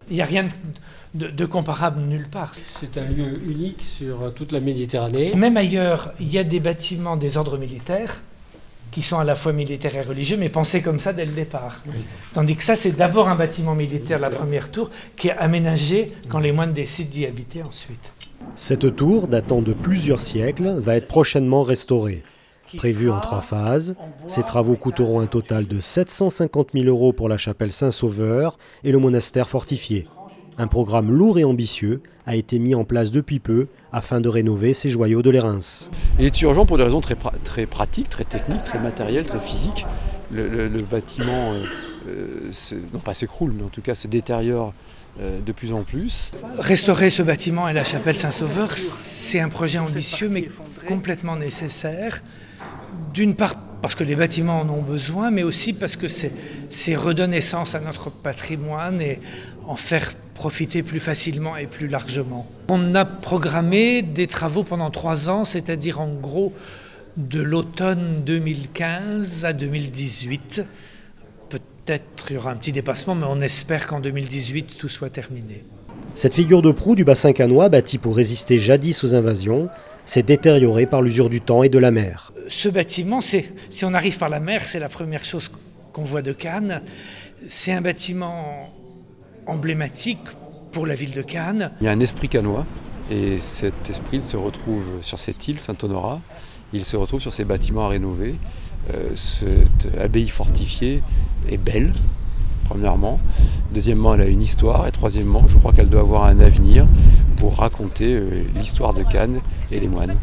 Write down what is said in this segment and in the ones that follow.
Il n'y a rien de comparable nulle part. C'est un lieu unique sur toute la Méditerranée. Même ailleurs, il y a des bâtiments des ordres militaires qui sont à la fois militaires et religieux, mais pensés comme ça dès le départ. Oui. Tandis que ça, c'est d'abord un bâtiment militaire, la première tour, qui est aménagé quand les moines décident d'y habiter ensuite. Cette tour, datant de plusieurs siècles, va être prochainement restaurée. Prévue en 3 phases, ces travaux coûteront un total de 750 000 € pour la chapelle Saint-Sauveur et le monastère fortifié. Un programme lourd et ambitieux a été mis en place depuis peu afin de rénover ces joyaux de l'Érins. Il est urgent pour des raisons très pratiques, très techniques, très matérielles, très physiques. Le bâtiment, non pas s'écroule, mais en tout cas se détériore de plus en plus. Restaurer ce bâtiment et la chapelle Saint-Sauveur, c'est un projet ambitieux mais complètement nécessaire. D'une part parce que les bâtiments en ont besoin, mais aussi parce que c'est redonner naissance à notre patrimoine et en faire profiter plus facilement et plus largement. On a programmé des travaux pendant 3 ans, c'est-à-dire en gros de l'automne 2015 à 2018. Peut-être il y aura un petit dépassement, mais on espère qu'en 2018 tout soit terminé. Cette figure de proue du bassin cannois, bâtie pour résister jadis aux invasions, s'est détériorée par l'usure du temps et de la mer. Ce bâtiment, si on arrive par la mer, c'est la première chose qu'on voit de Cannes. C'est un bâtiment emblématique pour la ville de Cannes. Il y a un esprit cannois et cet esprit se retrouve sur cette île, Saint-Honorat. Il se retrouve sur ces bâtiments à rénover. Cette abbaye fortifiée est belle, premièrement. Deuxièmement, elle a une histoire. Et troisièmement, je crois qu'elle doit avoir un avenir pour raconter l'histoire de Cannes et les moines.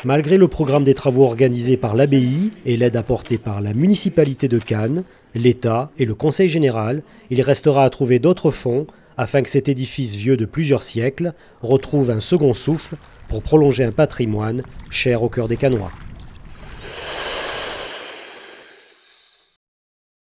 Malgré le programme des travaux organisés par l'abbaye et l'aide apportée par la municipalité de Cannes, l'État et le Conseil général, il restera à trouver d'autres fonds afin que cet édifice vieux de plusieurs siècles retrouve un second souffle pour prolonger un patrimoine cher au cœur des Cannois.